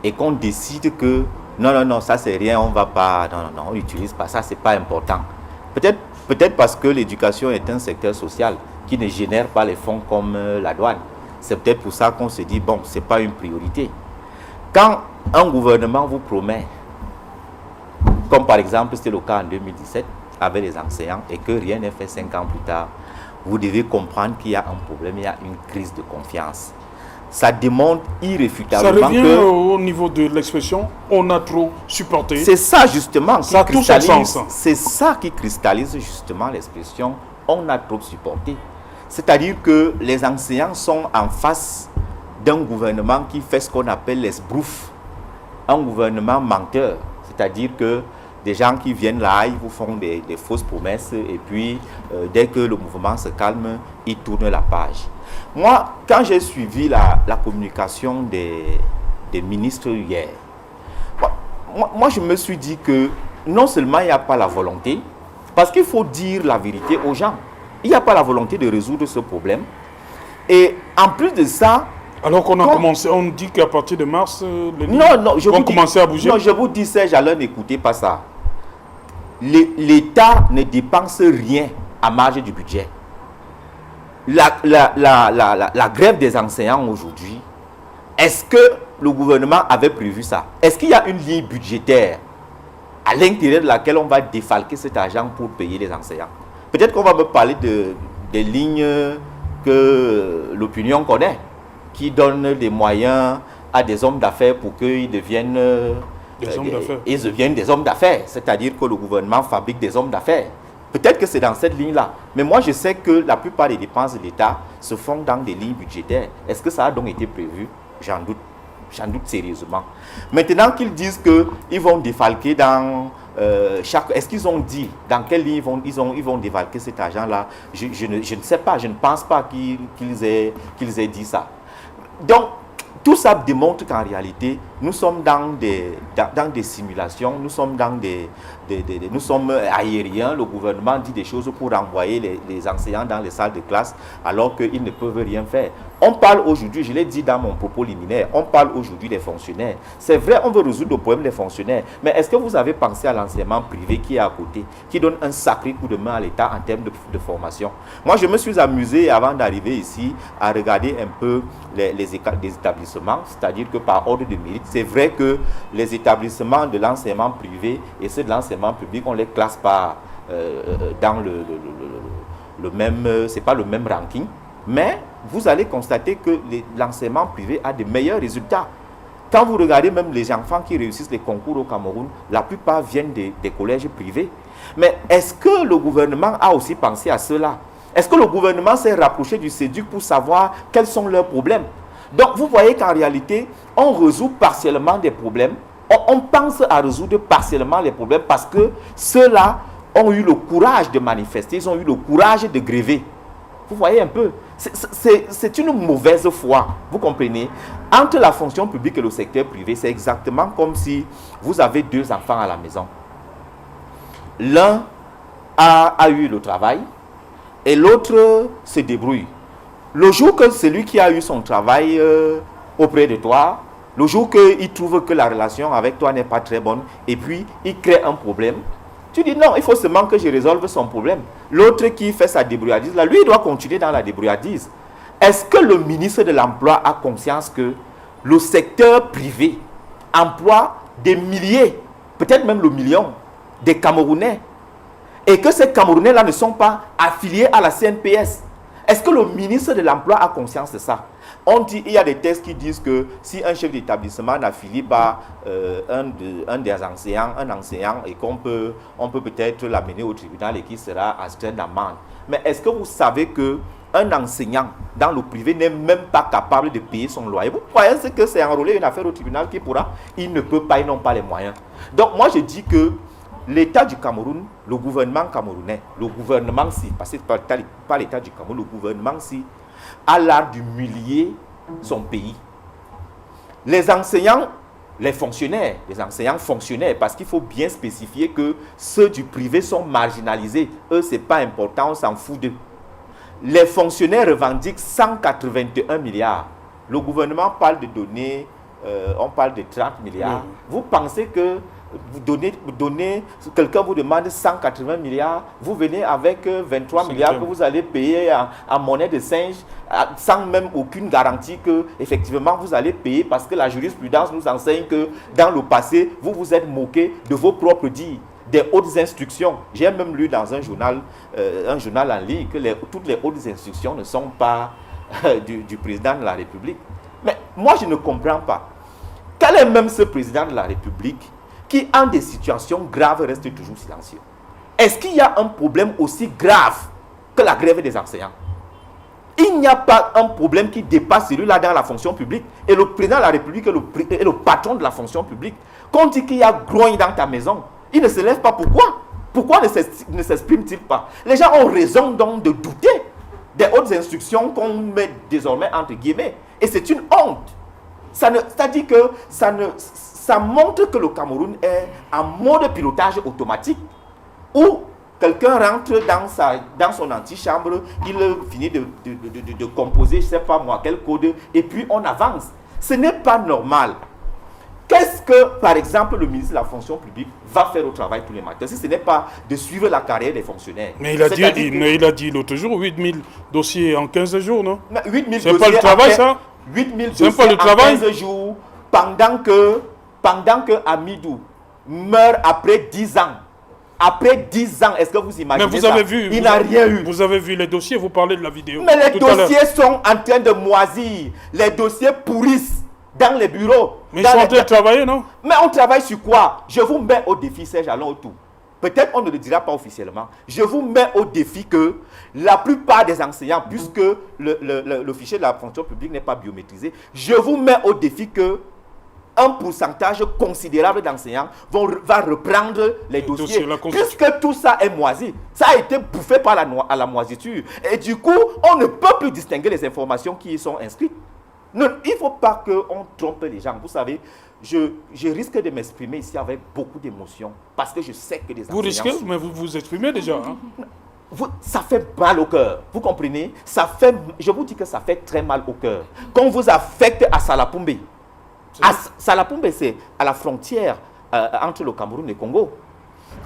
et qu'on décide que non, ça c'est rien, on va pas, non, on n'utilise pas, ça c'est pas important. Peut-être parce que l'éducation est un secteur social qui ne génère pas les fonds comme la douane. C'est peut-être pour ça qu'on se dit, bon, c'est pas une priorité. Quand un gouvernement vous promet, comme par exemple c'était le cas en 2017 avec les enseignants, et que rien n'est fait 5 ans plus tard, vous devez comprendre qu'il y a un problème, il y a une crise de confiance. Ça démontre irréfutablement ça revient au niveau de l'expression, on a trop supporté. C'est ça justement qui ça cristallise. C'est ça qui cristallise justement l'expression, on a trop supporté. C'est-à-dire que les enseignants sont en face d'un gouvernement qui fait ce qu'on appelle l'esbrouf, un gouvernement menteur. C'est-à-dire que des gens qui viennent là, ils vous font des fausses promesses, et puis dès que le mouvement se calme, ils tournent la page. Moi, quand j'ai suivi la communication des ministres hier, moi je me suis dit que non seulement il n'y a pas la volonté, parce qu'il faut dire la vérité aux gens, il n'y a pas la volonté de résoudre ce problème, et en plus de ça, alors qu'on a commencé, on dit qu'à partir de mars, les vont commencer à bouger. Non, je vous dis, Serge Alain, n'écoutez pas ça. L'État ne dépense rien à marge du budget. La grève des enseignants aujourd'hui, est-ce que le gouvernement avait prévu ça? Est-ce qu'il y a une ligne budgétaire à l'intérieur de laquelle on va défalquer cet argent pour payer les enseignants? Peut-être qu'on va me parler des lignes que l'opinion connaît, qui donnent des moyens à des hommes d'affaires pour qu'ils deviennent des hommes d'affaires. C'est-à-dire que le gouvernement fabrique des hommes d'affaires. Peut-être que c'est dans cette ligne-là. Mais moi, je sais que la plupart des dépenses de l'État se font dans des lignes budgétaires. Est-ce que ça a donc été prévu? J'en doute sérieusement. Maintenant qu'ils disent qu'ils vont défalquer dans chaque... Est-ce qu'ils ont dit dans quelle ligne ils vont défalquer cet argent-là? Je ne sais pas. Je ne pense pas qu'ils aient dit ça. Donc, tout ça démontre qu'en réalité, nous sommes dans des simulations, nous sommes nous sommes aériens. Le gouvernement dit des choses pour envoyer les enseignants dans les salles de classe alors qu'ils ne peuvent rien faire. On parle aujourd'hui, je l'ai dit dans mon propos liminaire, on parle aujourd'hui des fonctionnaires. C'est vrai, on veut résoudre le problème des fonctionnaires, mais est-ce que vous avez pensé à l'enseignement privé qui est à côté, qui donne un sacré coup de main à l'État en termes de formation? Moi, je me suis amusé avant d'arriver ici à regarder un peu les établissements, c'est-à-dire que par ordre de mérite, c'est vrai que les établissements de l'enseignement privé et ceux de l'enseignement public, on les classe pas dans le même, c'est pas le même ranking, mais vous allez constater que l'enseignement privé a de meilleurs résultats. Quand vous regardez même les enfants qui réussissent les concours au Cameroun, la plupart viennent des collèges privés. Mais est-ce que le gouvernement a aussi pensé à cela? Est-ce que le gouvernement s'est rapproché du SEDUC pour savoir quels sont leurs problèmes? Donc vous voyez qu'en réalité, on résout partiellement des problèmes. On pense à résoudre partiellement les problèmes parce que ceux-là ont eu le courage de manifester, ils ont eu le courage de gréver. Vous voyez un peu, c'est une mauvaise foi, vous comprenez? Entre la fonction publique et le secteur privé, c'est exactement comme si vous avez 2 enfants à la maison. L'un a eu le travail et l'autre se débrouille. Le jour que celui qui a eu son travail auprès de toi, le jour qu'il trouve que la relation avec toi n'est pas très bonne et puis il crée un problème, tu dis non, il faut seulement que je résolve son problème. L'autre qui fait sa débrouillardise, là, lui, il doit continuer dans la débrouillardise. Est-ce que le ministre de l'Emploi a conscience que le secteur privé emploie des milliers, peut-être même le million, des Camerounais, et que ces Camerounais-là ne sont pas affiliés à la CNPS. Est-ce que le ministre de l'Emploi a conscience de ça? On dit, il y a des textes qui disent que si un chef d'établissement n'affilie pas un des enseignants, un enseignant, et qu'on peut peut-être l'amener au tribunal et qu'il sera astreint d'amende. Mais est-ce que vous savez qu'un enseignant dans le privé n'est même pas capable de payer son loyer? Vous croyez que c'est enrôler une affaire au tribunal qui pourra? Il ne peut pas, ils n'ont pas les moyens. Donc moi je dis que l'État du Cameroun, le gouvernement camerounais, le gouvernement-ci, parce que pas l'État du Cameroun, le gouvernement-ci, a l'art d'humilier son pays. Les enseignants, les enseignants fonctionnaires, parce qu'il faut bien spécifier que ceux du privé sont marginalisés. Eux, ce n'est pas important, on s'en fout d'eux. Les fonctionnaires revendiquent 181 milliards. Le gouvernement parle de donner, on parle de 30 milliards. Vous pensez que quelqu'un vous demande 180 milliards, vous venez avec 23 milliards que vous allez payer en monnaie de singe, sans même aucune garantie que effectivement vous allez payer, parce que la jurisprudence nous enseigne que dans le passé, vous vous êtes moqué de vos propres dires, des hautes instructions. J'ai même lu dans un journal en ligne que toutes les hautes instructions ne sont pas du président de la République. Mais moi, je ne comprends pas. Quel est même ce président de la République qui, en des situations graves, reste toujours silencieux? Est-ce qu'il y a un problème aussi grave que la grève des enseignants? Il n'y a pas un problème qui dépasse celui-là dans la fonction publique. Et le président de la République est le patron de la fonction publique. Quand on dit qu'il y a grogne dans ta maison, il ne se lève pas. Pourquoi? Pourquoi ne s'exprime-t-il pas? Les gens ont raison donc de douter des hautes instructions qu'on met désormais entre guillemets. Et c'est une honte. C'est-à-dire que ça montre que le Cameroun est en mode pilotage automatique, où quelqu'un rentre dans son antichambre, il finit de composer, je ne sais pas moi, quel code, et puis on avance. Ce n'est pas normal. Qu'est-ce que, par exemple, le ministre de la fonction publique va faire au travail tous les matins, si ce n'est pas de suivre la carrière des fonctionnaires? Mais il a dit l'autre jour, 8000 dossiers en 15 jours, non? 8000 dossiers. C'est pas le travail, ça? 8000 dossiers en 15 jours, pendant que Amidou meurt après 10 ans. Après 10 ans, est-ce que vous imaginez? Mais vous avez vu, il n'a rien eu. Vous avez vu les dossiers, vous parlez de la vidéo. Mais les dossiers sont en train de moisir. Les dossiers pourrissent dans les bureaux. Mais ils sont en train de travailler, non? Mais on travaille sur quoi? Je vous mets au défi, Serge Alain Autou. Peut-être on ne le dira pas officiellement. Je vous mets au défi que la plupart des enseignants, puisque le fichier de la fonction publique n'est pas biométrisé, je vous mets au défi que un pourcentage considérable d'enseignants va reprendre les dossiers. Puisque tout ça est moisi, ça a été bouffé par la moisiture. Et du coup, on ne peut plus distinguer les informations qui y sont inscrites. Non, il ne faut pas qu'on trompe les gens. Vous savez, je risque de m'exprimer ici avec beaucoup d'émotion, parce que je sais que des enseignants... Vous risquez, mais vous vous exprimez déjà. Hein? Ça fait mal au cœur, vous comprenez? Je vous dis que ça fait très mal au cœur. Quand on vous affecte à Salapumbe, Salapumbe, c'est à la frontière entre le Cameroun et le Congo.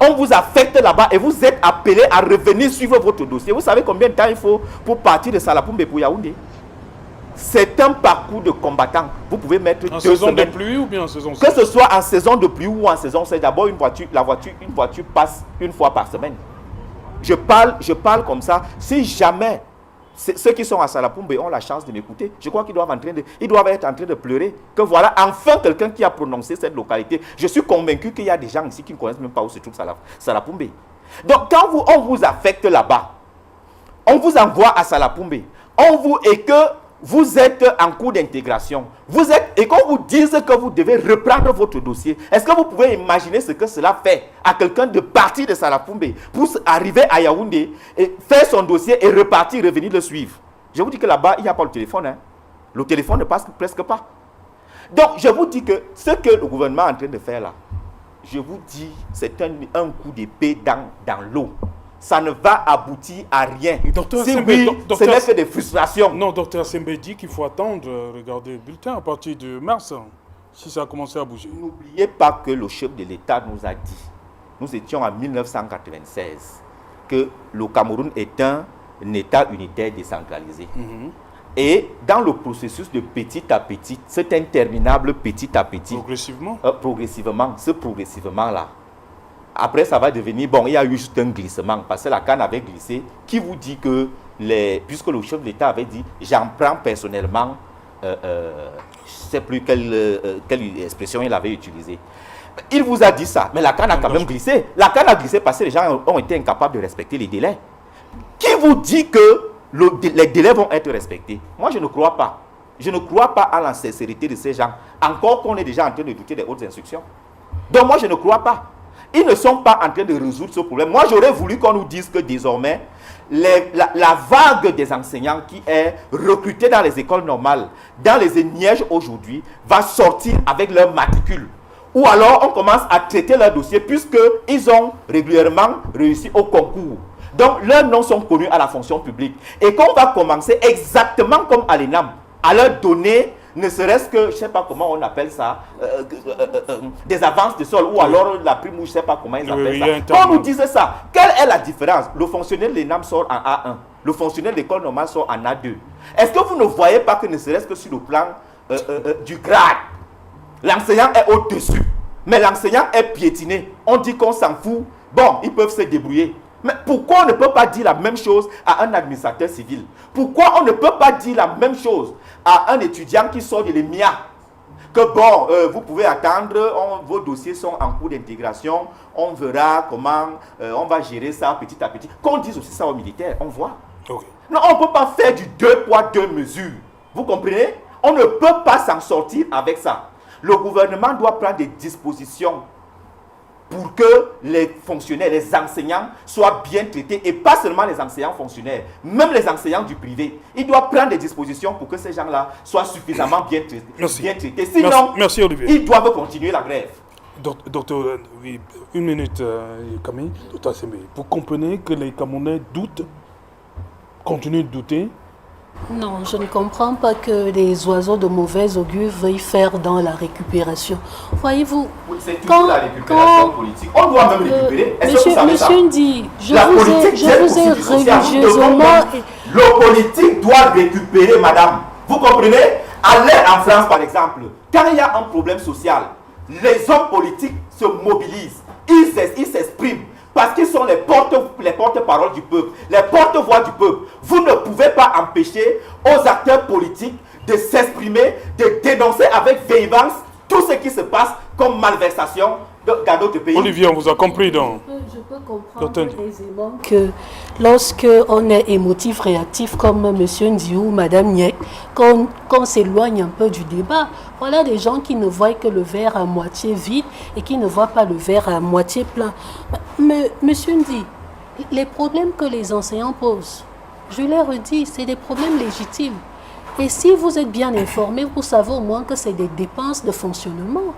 On vous affecte là-bas et vous êtes appelé à revenir suivre votre dossier. Vous savez combien de temps il faut pour partir de Salapumbe pour Yaoundé? C'est un parcours de combattant. Vous pouvez mettre 2 semaines. En saison de pluie ou bien en saison sèche? Que ce soit en saison de pluie ou en saison sèche, d'abord une voiture passe une fois par semaine. Je parle comme ça. Si jamais ceux qui sont à Salapumbe ont la chance de m'écouter, je crois qu'ils doivent être en train de pleurer. Que voilà, enfin quelqu'un qui a prononcé cette localité. Je suis convaincu qu'il y a des gens ici qui ne connaissent même pas où se trouve Salapumbe. Donc quand on vous affecte là-bas, on vous envoie à Salapumbe, et que vous êtes en cours d'intégration, et qu'on vous dise que vous devez reprendre votre dossier, est-ce que vous pouvez imaginer ce que cela fait à quelqu'un de partir de Salapumbe pour arriver à Yaoundé, et faire son dossier et repartir, revenir le suivre? Je vous dis que là-bas, il n'y a pas le téléphone. Hein. Le téléphone ne passe presque pas. Donc, je vous dis que ce que le gouvernement est en train de faire là, je vous dis, c'est un coup d'épée dans l'eau. Ça ne va aboutir à rien. Docteur si Sembe, oui, ce n'est que des frustrations. Non, docteur Sembe dit qu'il faut attendre, regarder le bulletin à partir de mars, si ça a commencé à bouger. N'oubliez pas que le chef de l'État nous a dit, nous étions en 1996, que le Cameroun est un État unitaire décentralisé. Et dans le processus de petit à petit, c'est interminable petit à petit. Progressivement. Progressivement, ce progressivement-là. Après, ça va devenir, bon, il y a eu juste un glissement, parce que la CAN avait glissé. Qui vous dit que, puisque le chef de l'État avait dit, j'en prends personnellement, je ne sais plus quelle expression il avait utilisée. Il vous a dit ça, mais la CAN a quand même glissé. La CAN a glissé parce que les gens ont été incapables de respecter les délais. Qui vous dit que les délais vont être respectés? Moi, je ne crois pas. Je ne crois pas à la sincérité de ces gens, encore qu'on est déjà en train de douter des hautes instructions. Donc moi, je ne crois pas. Ils ne sont pas en train de résoudre ce problème. Moi, j'aurais voulu qu'on nous dise que désormais, la vague des enseignants qui est recrutée dans les écoles normales, dans les ENIEJ aujourd'hui, va sortir avec leur matricule. Ou alors, on commence à traiter leur dossier puisqu'ils ont régulièrement réussi au concours. Donc, leurs noms sont connus à la fonction publique. Et qu'on va commencer exactement comme à l'ENAM, à leur donner, ne serait-ce que, je ne sais pas comment on appelle ça, des avances de sol, ou alors la prime, ou je ne sais pas comment ils appellent ça. Qu'on nous dise ça. Quelle est la différence? Le fonctionnaire de l'ENAM sort en A1. Le fonctionnaire de l'école normale sort en A2. Est-ce que vous ne voyez pas que ne serait-ce que sur le plan du grade, l'enseignant est au-dessus, mais l'enseignant est piétiné? On dit qu'on s'en fout. Bon, ils peuvent se débrouiller. Mais pourquoi on ne peut pas dire la même chose à un administrateur civil? Pourquoi on ne peut pas dire la même chose à un étudiant qui sort de l'EMIA? Que bon, vous pouvez attendre, vos dossiers sont en cours d'intégration, on verra comment on va gérer ça petit à petit. Qu'on dise aussi ça aux militaires, on voit. Okay. Non, on ne peut pas faire du 2 poids 2 mesures. Vous comprenez? On ne peut pas s'en sortir avec ça. Le gouvernement doit prendre des dispositions pour que les fonctionnaires, les enseignants soient bien traités, et pas seulement les enseignants fonctionnaires, même les enseignants du privé. Ils doivent prendre des dispositions pour que ces gens-là soient suffisamment bien traités. Sinon, merci, ils doivent continuer la grève. Docteur, une minute, Camille. Docteur Sembe, vous comprenez que les Camerounais doutent, continuent de douter? Non, je ne comprends pas que les oiseaux de mauvais augure veuillent faire dans la récupération. Voyez-vous, c'est toujours la récupération politique. On doit même récupérer. Monsieur Ndi, je vous ai religieusement... Le politique doit récupérer, madame. Vous comprenez? Allez en France, par exemple. Quand il y a un problème social, les hommes politiques se mobilisent. Ils s'expriment. Parce qu'ils sont les porte-paroles du peuple, les porte-voix du peuple. Vous ne pouvez pas empêcher aux acteurs politiques de s'exprimer, de dénoncer avec véhémence tout ce qui se passe comme malversation dans d'autres pays. Olivier, on vous a compris donc. Je peux comprendre aisément que lorsqu'on est émotif, réactif comme M. Ndiou ou Mme Nyek, qu'on s'éloigne un peu du débat. Voilà des gens qui ne voient que le verre à moitié vide et qui ne voient pas le verre à moitié plein. Mais M. Ndi, les problèmes que les enseignants posent, je l'ai redit, c'est des problèmes légitimes. Et si vous êtes bien informé, vous savez au moins que c'est des dépenses de fonctionnement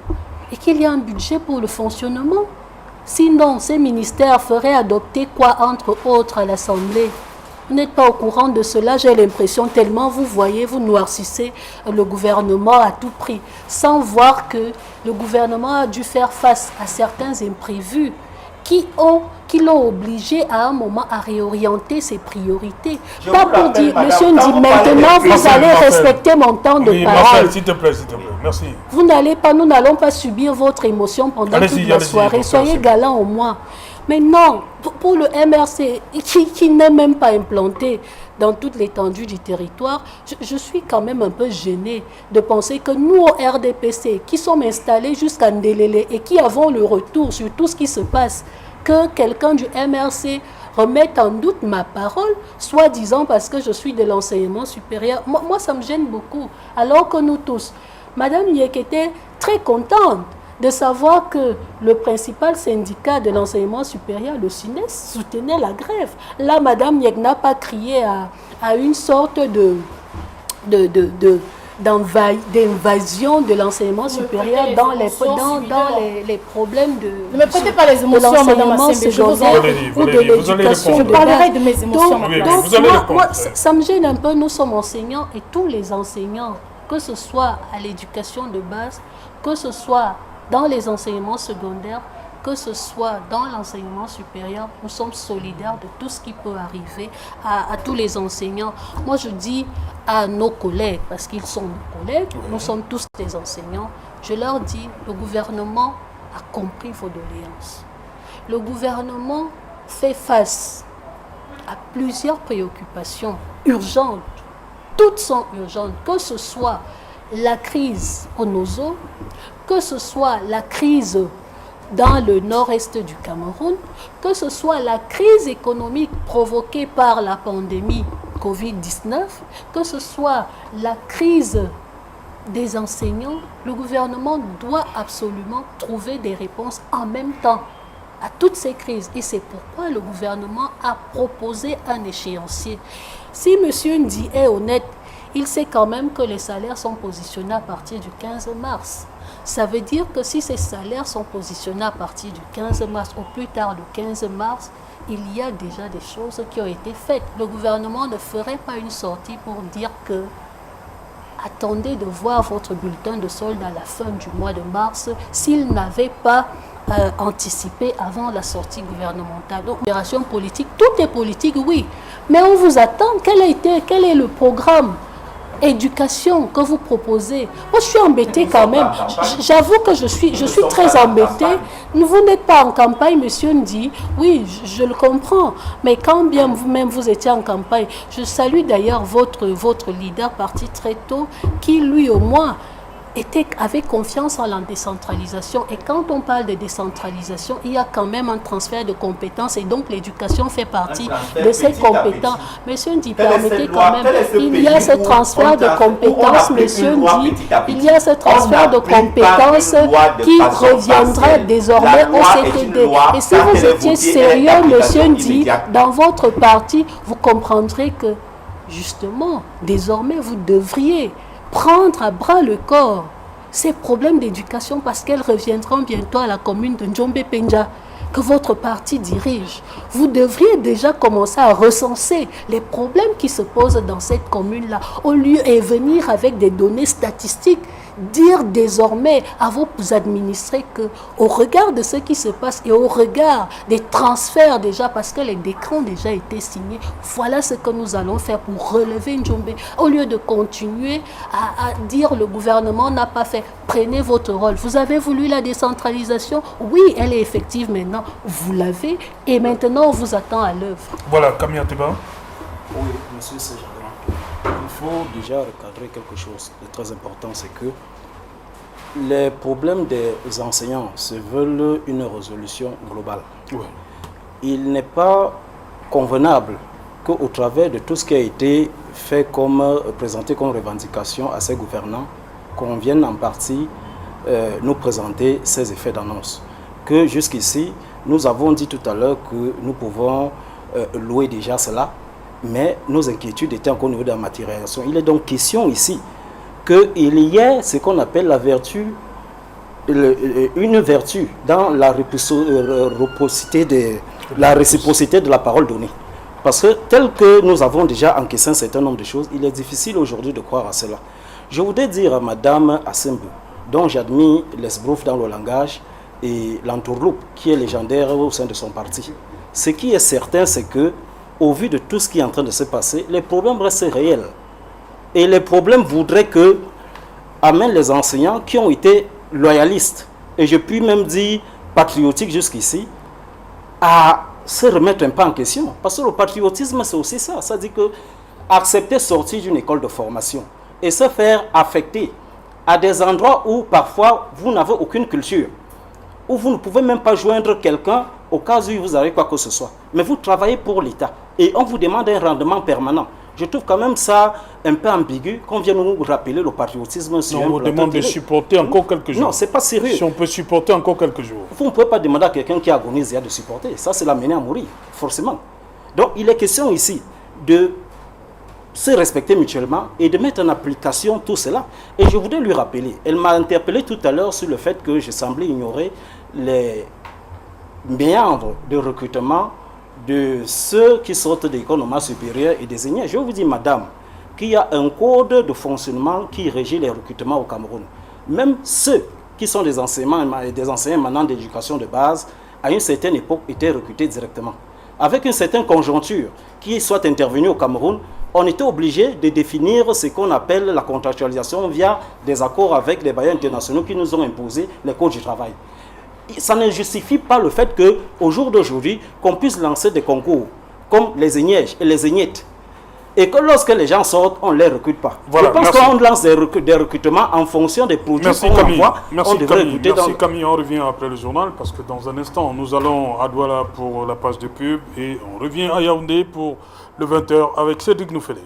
et qu'il y a un budget pour le fonctionnement. Sinon, ces ministères feraient adopter quoi, entre autres, à l'Assemblée? Vous n'êtes pas au courant de cela, j'ai l'impression, tellement vous voyez, vous noircissez le gouvernement à tout prix, sans voir que le gouvernement a dû faire face à certains imprévus qui l'ont obligé à un moment à réorienter ses priorités. Pas pour dire, monsieur Ndi, maintenant vous allez respecter mon temps de parole. S'il te plaît, merci. Vous n'allez pas, nous n'allons pas subir votre émotion pendant toute la soirée. Soyez galant au moins. Mais non, pour le MRC, qui n'est même pas implanté dans toute l'étendue du territoire, je suis quand même un peu gênée de penser que nous, au RDPC, qui sommes installés jusqu'à Ndélélé et qui avons le retour sur tout ce qui se passe, que quelqu'un du MRC remette en doute ma parole, soi-disant parce que je suis de l'enseignement supérieur. Moi, ça me gêne beaucoup. Alors que nous tous, Madame Nyek était très contente de savoir que le principal syndicat de l'enseignement supérieur, le SUNES, soutenait la grève. Là, Madame Nyek n'a pas crié à une sorte d'invasion de l'enseignement supérieur dans les problèmes de ne me prêtez pas les émotions, l'enseignement secondaire ou de l'éducation. Je parlerai de mes émotions. Donc moi, ça me gêne un peu. Nous sommes enseignants et tous les enseignants, que ce soit à l'éducation de base, que ce soit dans les enseignements secondaires, que ce soit dans l'enseignement supérieur, nous sommes solidaires de tout ce qui peut arriver à tous les enseignants. Moi, je dis à nos collègues, parce qu'ils sont nos collègues, nous sommes tous des enseignants, je leur dis, le gouvernement a compris vos doléances. Le gouvernement fait face à plusieurs préoccupations urgentes. Toutes sont urgentes, que ce soit la crise au Nozo, que ce soit la crise dans le nord-est du Cameroun, que ce soit la crise économique provoquée par la pandémie Covid-19, que ce soit la crise des enseignants, le gouvernement doit absolument trouver des réponses en même temps à toutes ces crises. Et c'est pourquoi le gouvernement a proposé un échéancier. Si M. Ndi est honnête, il sait quand même que les salaires sont positionnés à partir du 15 mars. Ça veut dire que si ces salaires sont positionnés à partir du 15 mars, au plus tard le 15 mars, il y a déjà des choses qui ont été faites. Le gouvernement ne ferait pas une sortie pour dire que attendez de voir votre bulletin de solde à la fin du mois de mars s'il n'avait pas anticipé avant la sortie gouvernementale. Donc, opération politique, tout est politique, oui. Mais on vous attend. Quel est le programme éducation que vous proposez? Moi, je suis embêtée quand même. J'avoue que je suis très embêtée. Vous n'êtes pas en campagne, monsieur Ndi. Oui, je le comprends. Mais quand bien vous-même vous étiez en campagne, je salue d'ailleurs votre leader parti très tôt, qui lui au moins avait confiance en la décentralisation. Et quand on parle de décentralisation, il y a quand même un transfert de compétences et donc l'éducation fait partie de ces compétences. Monsieur Ndi, permettez quand même, il y a ce transfert de compétences, monsieur Ndi, il y a ce transfert de compétences qui reviendra désormais au CTD. Et si vous étiez sérieux, monsieur Ndi, dans votre parti, vous comprendrez que, justement, désormais, vous devriez prendre à bras le corps ces problèmes d'éducation parce qu'elles reviendront bientôt à la commune de Njombe-Penja que votre parti dirige. Vous devriez déjà commencer à recenser les problèmes qui se posent dans cette commune-là au lieu de venir avec des données statistiques. Dire désormais à vos administrés que, au regard de ce qui se passe et au regard des transferts déjà, parce que les décrets ont déjà été signés, voilà ce que nous allons faire pour relever Njombe. Au lieu de continuer à dire le gouvernement n'a pas fait, prenez votre rôle. Vous avez voulu la décentralisation, oui, elle est effective maintenant, vous l'avez, et maintenant on vous attend à l'œuvre. Voilà, Kamia Teba. Oui, monsieur Sejalin. Il faut déjà recadrer quelque chose de très important, c'est que les problèmes des enseignants se veulent une résolution globale. Ouais. Il n'est pas convenable qu'au travers de tout ce qui a été fait présenté comme revendication à ces gouvernants, qu'on vienne en partie nous présenter ces effets d'annonce. Que jusqu'ici, nous avons dit tout à l'heure que nous pouvons louer déjà cela, mais nos inquiétudes étaient encore au niveau de la matérialisation. Il est donc question ici qu'il y ait ce qu'on appelle la vertu, une vertu dans la réciprocité de la parole donnée. Parce que tel que nous avons déjà encaissé un certain nombre de choses, il est difficile aujourd'hui de croire à cela. Je voudrais dire à Madame Assembe, dont j'admire l'esbrouf dans le langage et l'entourloupe qui est légendaire au sein de son parti. Ce qui est certain, c'est que au vu de tout ce qui est en train de se passer, les problèmes restent réels. Et les problèmes voudraient que amènent les enseignants qui ont été loyalistes, et je puis même dire patriotiques jusqu'ici, à se remettre un peu en question. Parce que le patriotisme, c'est aussi ça. Ça dit que accepter sortir d'une école de formation et se faire affecter à des endroits où parfois vous n'avez aucune culture, où vous ne pouvez même pas joindre quelqu'un au cas où vous avez quoi que ce soit. Mais vous travaillez pour l'État et on vous demande un rendement permanent. Je trouve quand même ça un peu ambigu qu'on vienne nous rappeler le patriotisme sur on vous demande de supporter encore quelques jours. Non, c'est pas sérieux. Si on peut supporter encore quelques jours. Vous ne pouvez pas demander à quelqu'un qui agonise de supporter. Ça, c'est l'amener à mourir, forcément. Donc, il est question ici de se respecter mutuellement et de mettre en application tout cela. Et je voudrais lui rappeler, elle m'a interpellé tout à l'heure sur le fait que je semblais ignorer les méandres de recrutement de ceux qui sortent de l'école normale supérieure et désignés. Je vous dis, madame, qu'il y a un code de fonctionnement qui régit les recrutements au Cameroun. Même ceux qui sont des enseignants maintenant d'éducation de base, à une certaine époque, étaient recrutés directement. Avec une certaine conjoncture qui soit intervenue au Cameroun, on était obligé de définir ce qu'on appelle la contractualisation via des accords avec les bailleurs internationaux qui nous ont imposé les codes du travail. Ça ne justifie pas le fait qu'au jour d'aujourd'hui, qu'on puisse lancer des concours comme les ENIEJ et les ENIET, et que lorsque les gens sortent, on ne les recrute pas. Voilà, je pense qu'on lance des recrutements en fonction des produits qu'on envoie. Merci Camille, on revient après le journal parce que dans un instant, nous allons à Douala pour la page de pub et on revient à Yaoundé pour le 20h avec Cédric Noufélé.